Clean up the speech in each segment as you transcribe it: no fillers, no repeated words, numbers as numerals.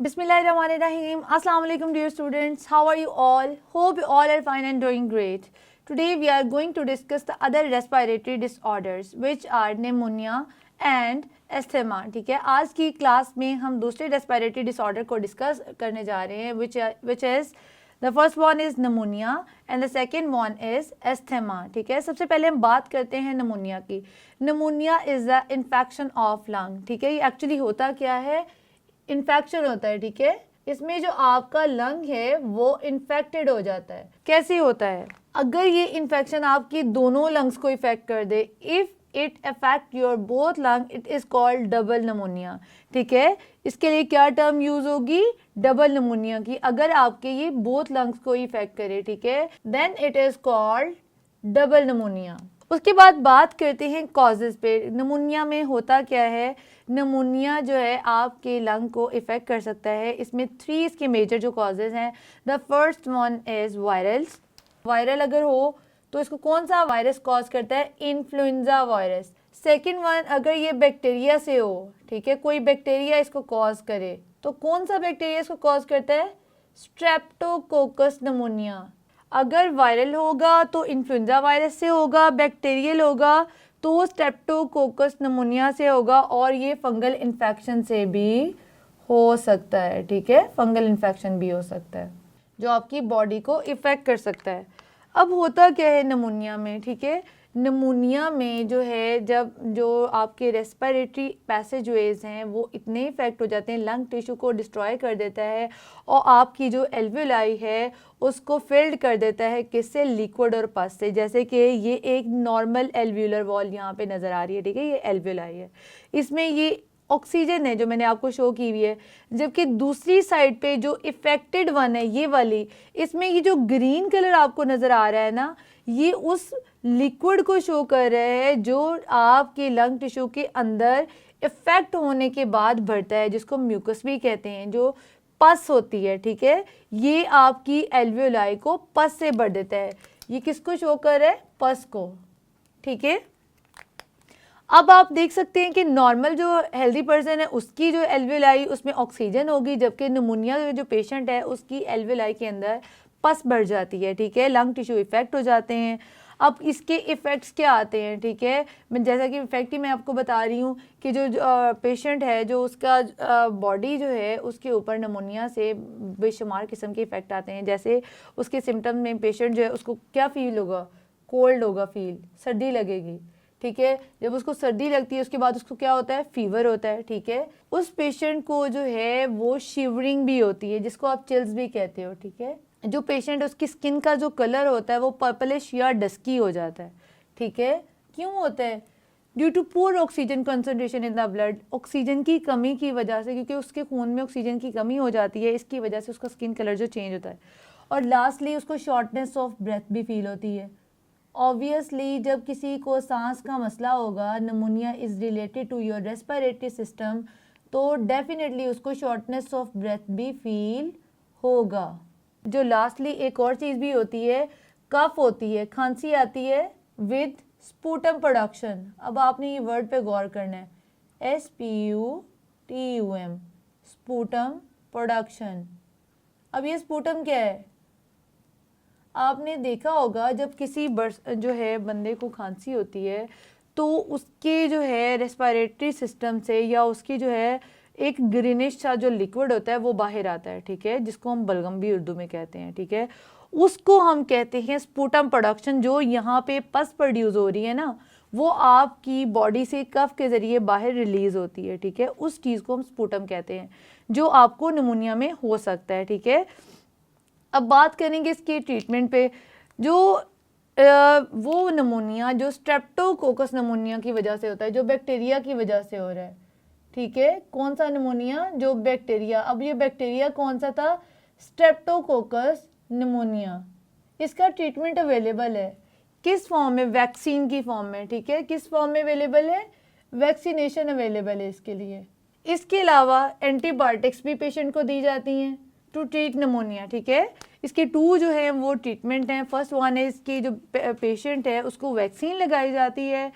Bismillahirrahmanirrahim. Assalamu alaikum dear students. How are you all? Hope you all are fine and doing great. Today we are going to discuss the other respiratory disorders which are pneumonia and asthma. ठीक है, आज की class में हम दूसरे respiratory disorder को discuss करने जा रहे हैं which is the first one is pneumonia and the second one is asthma. ठीक है, सबसे पहले हम बात करते हैं pneumonia की. Pneumonia is the infection of lung. ठीक है, ये एक्चुअली होता क्या है, इन्फेक्शन होता है. ठीक है, इसमें जो आपका लंग है वो इन्फेक्टेड हो जाता है. कैसे होता है, अगर ये इन्फेक्शन आपकी दोनों लंग्स को इफेक्ट कर दे, if it affect your both lung, it is called double pneumonia. ठीक है, इसके लिए क्या टर्म यूज होगी, डबल निमोनिया की. अगर आपके ये बोथ लंग्स को इफेक्ट करे, ठीक है, then it is called double pneumonia. उसके बाद बात करते हैं कॉजेज पे. निमोनिया में होता क्या है, निमोनिया जो है आपके लंग को इफ़ेक्ट कर सकता है. इसमें 3 इसके मेजर जो कॉजेज़ हैं. The first one is virals. Viral अगर हो तो इसको कौन सा वायरस कॉज करता है, इन्फ्लुएंजा वायरस. सेकेंड वन, अगर ये बैक्टीरिया से हो, ठीक है, कोई बैक्टीरिया इसको कॉज करे, तो कौन सा बैक्टीरिया इसको कॉज करता है, स्ट्रेप्टोकोकस निमोनिया. अगर वायरल होगा तो इन्फ्लुएंजा वायरस से होगा, बैक्टीरियल होगा तो स्ट्रेप्टोकोकस निमोनिया से होगा, और ये फंगल इन्फेक्शन से भी हो सकता है. ठीक है, फंगल इन्फेक्शन भी हो सकता है जो आपकी बॉडी को इफ़ेक्ट कर सकता है. अब होता क्या है निमोनिया में, ठीक है, निमोनिया में जो है, जब जो आपके रेस्पिरेटरी पैसेजवेज हैं वो इतने इफेक्ट हो जाते हैं, लंग टिश्यू को डिस्ट्रॉय कर देता है और आपकी जो एल्वेलाई है उसको फिल्ड कर देता है. किससे, लिक्विड और पस से. जैसे कि ये एक नॉर्मल एल्व्यूलर वॉल यहाँ पे नज़र आ रही है, ठीक है, ये एल्वेलाई है, इसमें ये ऑक्सीजन है जो मैंने आपको शो की हुई है. जबकि दूसरी साइड पे जो इफेक्टेड वन है, ये वाली, इसमें ये जो ग्रीन कलर आपको नज़र आ रहा है ना, ये उस लिक्विड को शो कर रहा है जो आपके लंग टिश्यू के अंदर इफेक्ट होने के बाद भरता है, जिसको म्यूकस भी कहते हैं, जो पस होती है. ठीक है, ये आपकी एल्वेओलाई को पस से भर देता है. ये किसको शो कर रहा है, पस को. ठीक है, अब आप देख सकते हैं कि नॉर्मल जो हेल्दी पर्सन है उसकी जो एल्वेलाई उसमें ऑक्सीजन होगी, जबकि निमोनिया जो पेशेंट है उसकी एल्वेलाई के अंदर पस बढ़ जाती है. ठीक है, लंग टिश्यू इफेक्ट हो जाते हैं. अब इसके इफ़ेक्ट्स क्या आते हैं, ठीक है, मैं जैसा कि इफेक्ट ही मैं आपको बता रही हूँ कि जो पेशेंट है, जो उसका बॉडी जो है उसके ऊपर निमोनिया से बेशुमार किस्म के इफ़ेक्ट आते हैं. जैसे उसके सिम्टम में पेशेंट जो है उसको क्या फील होगा, कोल्ड होगा फील, सर्दी लगेगी. ठीक है, जब उसको सर्दी लगती है उसके बाद उसको क्या होता है, फीवर होता है. ठीक है, उस पेशेंट को जो है वो शिवरिंग भी होती है, जिसको आप चिल्स भी कहते हो. ठीक है, जो पेशेंट है उसकी स्किन का जो कलर होता है वो पर्पलिश या डस्की हो जाता है. ठीक है, क्यों होता है, due to poor oxygen concentration in the blood. Oxygen की कमी की वजह से, क्योंकि उसके खून में ऑक्सीजन की कमी हो जाती है, इसकी वजह से उसका स्किन कलर जो चेंज होता है. और लास्टली उसको शॉर्टनेस ऑफ ब्रेथ भी फील होती है. ऑब्वियसली जब किसी को सांस का मसला होगा, pneumonia is related to your respiratory system, तो डेफिनेटली उसको शॉर्टनेस ऑफ ब्रेथ भी फील होगा. जो लास्टली एक और चीज़ भी होती है, कफ होती है, खांसी आती है विद स्पूटम प्रोडक्शन. अब आपने ये वर्ड पे गौर करना है, SPUTUM, स्पूटम प्रोडक्शन. अब ये स्पूटम क्या है, आपने देखा होगा जब किसी जो है बंदे को खांसी होती है तो उसके जो है रेस्पिरेटरी सिस्टम से या उसकी जो है एक ग्रीनिश सा जो लिक्विड होता है वो बाहर आता है. ठीक है, जिसको हम बलगम भी उर्दू में कहते हैं. ठीक है, उसको हम कहते हैं स्पूटम प्रोडक्शन. जो यहाँ पे पस प्रोड्यूस हो रही है ना, वो आपकी बॉडी से कफ के ज़रिए बाहर रिलीज़ होती है. ठीक है, उस चीज़ को हम स्पूटम कहते हैं, जो आपको निमोनिया में हो सकता है. ठीक है, अब बात करेंगे इसके ट्रीटमेंट पे. जो वो निमोनिया जो स्ट्रेप्टोकोकस निमोनिया की वजह से होता है, जो बैक्टीरिया की वजह से हो रहा है. ठीक है, कौन सा निमोनिया, जो बैक्टीरिया. अब ये बैक्टीरिया कौन सा था, स्ट्रेप्टोकोकस निमोनिया. इसका ट्रीटमेंट अवेलेबल है किस फॉर्म में, वैक्सीन की फॉर्म में. ठीक है, किस फॉर्म में अवेलेबल है, वैक्सीनेशन अवेलेबल है इसके लिए. इसके अलावा एंटीबायोटिक्स भी पेशेंट को दी जाती हैं टू ट्रीट निमोनिया. ठीक है, इसके 2 जो है वो ट्रीटमेंट हैं. फर्स्ट वन है, इसकी जो पेशेंट है उसको वैक्सीन लगाई जाती है,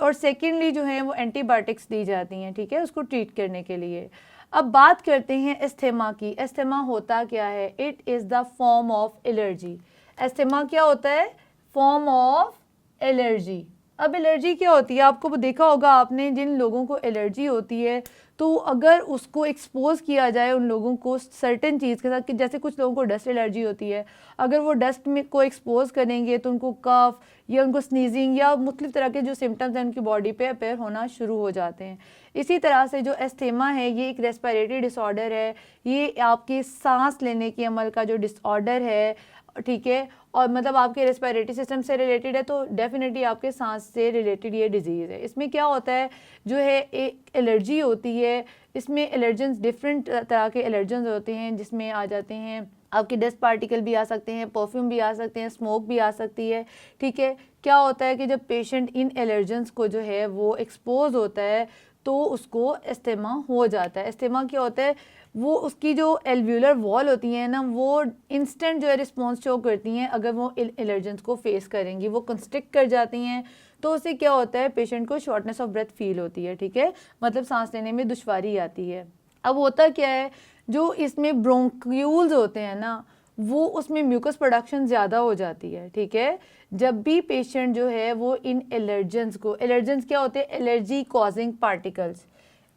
और सेकेंडली जो है वो एंटीबायोटिक्स दी जाती हैं. ठीक है, उसको ट्रीट करने के लिए. अब बात करते हैं एस्थेमा की। एस्थेमा होता क्या है? It is the form of allergy. Asthma क्या होता है? Form of allergy. अब एलर्जी क्या होती है? आपको देखा होगा आपने, जिन लोगों को एलर्जी होती है तो अगर उसको एक्सपोज किया जाए उन लोगों को सर्टेन चीज़ के साथ, कि जैसे कुछ लोगों को डस्ट एलर्जी होती है, अगर वो डस्ट में को एक्सपोज करेंगे तो उनको कफ या उनको स्नीजिंग या मुख्तलिफ तरह के जो सिम्टम्स हैं उनकी बॉडी पे अपेयर होना शुरू हो जाते हैं। इसी तरह से जो एस्थेमा है ये एक रेस्पिरेटरी डिसऑर्डर है, ये आपके सांस लेने के अमल का जो डिसऑर्डर है, ठीक है, और मतलब आपके रेस्पिरेटरी सिस्टम से रिलेटेड है तो डेफिनेटली आपके सांस से रिलेटेड ये डिजीज़ है। इसमें क्या होता है, जो है एक एलर्जी होती है, इसमें एलर्जेंस डिफरेंट तरह के एलर्जेंस होते हैं, जिसमें आ जाते हैं आपके डस्ट पार्टिकल भी आ सकते हैं, परफ्यूम भी आ सकते हैं, स्मोक भी आ सकती है, ठीक है। क्या होता है कि जब पेशेंट इन एलर्जेंस को जो है वो एक्सपोज होता है तो उसको एस्थेमा हो जाता है। एस्थेमा क्या होता है, वो उसकी जो एल्व्यूलर वॉल होती है ना, वो इंस्टेंट जो है रिस्पॉन्स शो करती हैं अगर वो एलर्जेंस को फेस करेंगी, वो कंस्ट्रिक्ट कर जाती हैं, तो उससे क्या होता है, पेशेंट को शॉर्टनेस ऑफ ब्रेथ फील होती है, ठीक है, मतलब सांस लेने में दुश्वारी आती है। अब होता क्या है, जो इसमें ब्रोंक्यूल्स होते हैं ना, वो उसमें म्यूकस प्रोडक्शन ज़्यादा हो जाती है, ठीक है। जब भी पेशेंट जो है वो इन एलर्जेंस को, एलर्जेंस क्या होते हैं, allergy causing particles,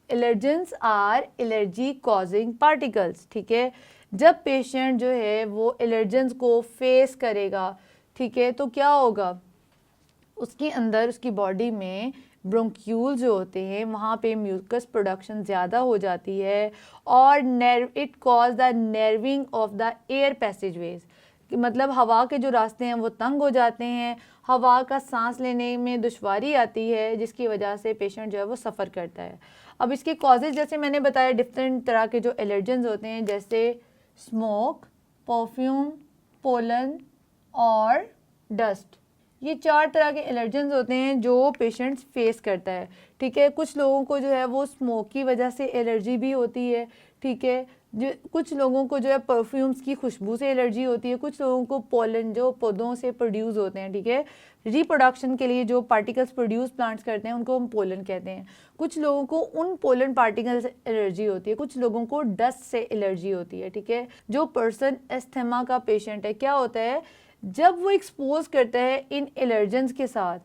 allergens are allergy causing particles, ठीक है। जब पेशेंट जो है वो एलर्जेंस को फेस करेगा, ठीक है, तो क्या होगा, उसके अंदर उसकी बॉडी में ब्रोंक्यूल जो होते हैं वहाँ पे म्यूकस प्रोडक्शन ज़्यादा हो जाती है और it cause the narrowing of the air passageways, मतलब हवा के जो रास्ते हैं वो तंग हो जाते हैं, हवा का सांस लेने में दुश्वारी आती है, जिसकी वजह से पेशेंट जो है वो सफ़र करता है। अब इसके कॉजेज़ जैसे मैंने बताया, डिफरेंट तरह के जो एलर्जेंस होते हैं, जैसे स्मोक, परफ्यूम, पोलन और डस्ट, ये 4 तरह के एलर्जेंस होते हैं जो पेशेंट्स फेस करता है, ठीक है। कुछ लोगों को जो है वो स्मोक की वजह से एलर्जी भी होती है, ठीक है, जो कुछ लोगों को जो है परफ्यूम्स की खुशबू से एलर्जी होती है, कुछ लोगों को पोलन जो पौधों से प्रोड्यूस होते हैं, ठीक है, रिप्रोडक्शन के लिए जो पार्टिकल्स प्रोड्यूस प्लांट्स करते हैं उनको हम पोलन कहते हैं, कुछ लोगों को उन पोलन पार्टिकल से एलर्जी होती है, कुछ लोगों को डस्ट से एलर्जी होती है, ठीक है। जो पर्सन एस्थमा का पेशेंट है, क्या होता है, जब वो एक्सपोज करता है इन एलर्जेंस के साथ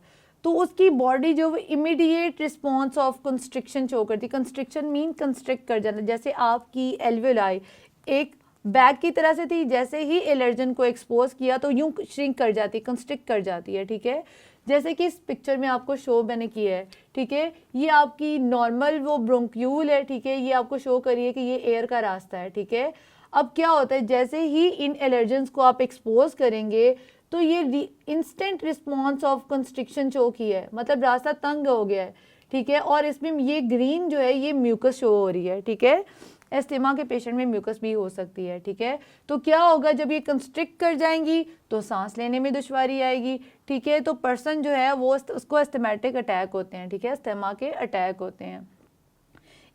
तो उसकी बॉडी जो immediate response of constriction show करती है। कंस्ट्रिक्शन मीन कंस्ट्रिक्ट कर जाना, जैसे आपकी एल्वेलाई एक बैग की तरह से थी, जैसे ही एलर्जन को एक्सपोज किया तो यूं श्रिंक कर जाती है, कंस्ट्रिक्ट कर जाती है, ठीक है। जैसे कि इस पिक्चर में आपको शो मैंने किया है, ठीक है, ये आपकी नॉर्मल वो ब्रोंक्यूल है, ठीक है, ये आपको शो करिए कि ये एयर का रास्ता है, ठीक है। अब क्या होता है, जैसे ही इन एलर्जेंस को आप एक्सपोज करेंगे तो ये instant response of constriction show की है, मतलब रास्ता तंग हो गया है, ठीक है, और इसमें ये ग्रीन जो है ये म्यूकस शो हो रही है, ठीक है। एस्थमा के पेशेंट में म्यूकस भी हो सकती है, ठीक है। तो क्या होगा, जब ये कंस्ट्रिक्ट कर जाएंगी तो सांस लेने में दुश्वारी आएगी, ठीक है, तो पर्सन जो है वो उसको एस्थमेटिक अटैक होते हैं, ठीक है, एस्थमा के अटैक होते हैं।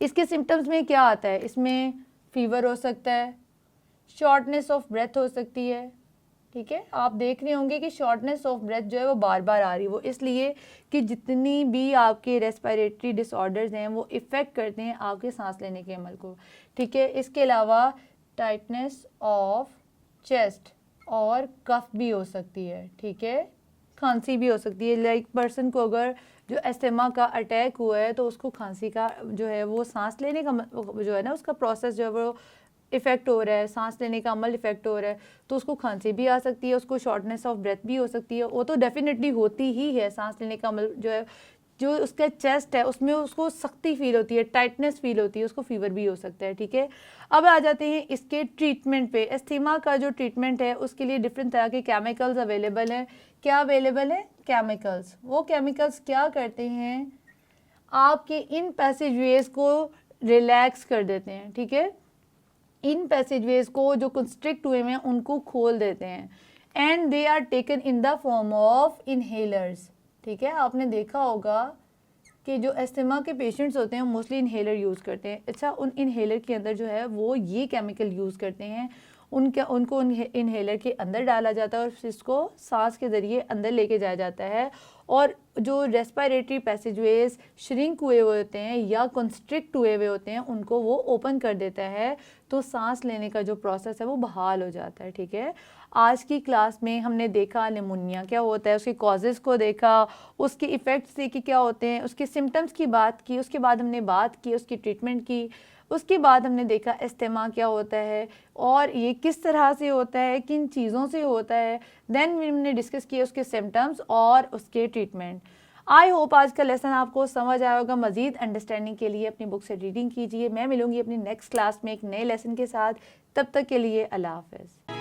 इसके सिम्टम्स में क्या आता है, इसमें फीवर हो सकता है, शॉर्टनेस ऑफ ब्रेथ हो सकती है, ठीक है। आप देख रहे होंगे कि शॉर्टनेस ऑफ ब्रेथ जो है वो बार बार आ रही है, वो इसलिए कि जितनी भी आपके रेस्पिरेटरी डिसऑर्डर्स हैं वो इफ़ेक्ट करते हैं आपके सांस लेने के अमल को, ठीक है। इसके अलावा टाइटनेस ऑफ चेस्ट और कफ भी हो सकती है, ठीक है, खांसी भी हो सकती है। लाइक पर्सन को अगर जो एस्थमा का अटैक हुआ है तो उसको खांसी का जो है वो सांस लेने का जो है ना उसका प्रोसेस जो है वो इफ़ेक्ट हो रहा है, सांस लेने का अमल इफ़ेक्ट हो रहा है, तो उसको खांसी भी आ सकती है, उसको शॉर्टनेस ऑफ ब्रेथ भी हो सकती है, वो तो डेफिनेटली होती ही है। सांस लेने का अमल जो है, जो उसका चेस्ट है उसमें उसको सख्ती फील होती है, टाइटनेस फील होती है, उसको फीवर भी हो सकता है, ठीक है। अब आ जाते हैं इसके ट्रीटमेंट पे। एस्थमा का जो ट्रीटमेंट है उसके लिए डिफरेंट तरह के केमिकल्स अवेलेबल हैं। क्या अवेलेबल है, केमिकल्स। वो केमिकल्स क्या करते हैं, आपके इन पैसेजवेज को रिलैक्स कर देते हैं, ठीक है, इन पैसेजवेज को जो कंस्ट्रिक्ट हुए हैं उनको खोल देते हैं, and they are taken in the form of inhalers, ठीक है। आपने देखा होगा कि जो एस्थमा के पेशेंट्स होते हैं मोस्टली इनहेलर यूज़ करते हैं। अच्छा, उन इनहेलर के अंदर जो है वो ये केमिकल यूज़ करते हैं उनको इनहेलर के अंदर डाला जाता है और फिर इसको सांस के ज़रिए अंदर लेके जाया जाता है। और जो रेस्पिरेटरी पैसेजवेज श्रिंक हुए होते हैं या कंस्ट्रिक्ट हुए हुए होते हैं उनको वो ओपन कर देता है, तो सांस लेने का जो प्रोसेस है वो बहाल हो जाता है। ठीक है, आज की क्लास में हमने देखा निमोनिया क्या होता है, उसके कॉजेज़ को देखा, उसके इफ़ेक्ट्स देखे क्या होते हैं, उसके सिम्टम्स की बात की, उसके बाद हमने बात की उसकी ट्रीटमेंट की, उसके बाद हमने देखा अस्थमा क्या होता है और ये किस तरह से होता है, किन चीज़ों से होता है। देन हमने डिस्कस किया उसके सिम्टम्स और उसके ट्रीटमेंट। आई होप आज का लेसन आपको समझ आया होगा। मज़ीद अंडरस्टैंडिंग के लिए अपनी बुक से रीडिंग कीजिए। मैं मिलूंगी अपनी नेक्स्ट क्लास में एक नए लेसन के साथ। तब तक के लिए अल्लाह हाफ़िज़।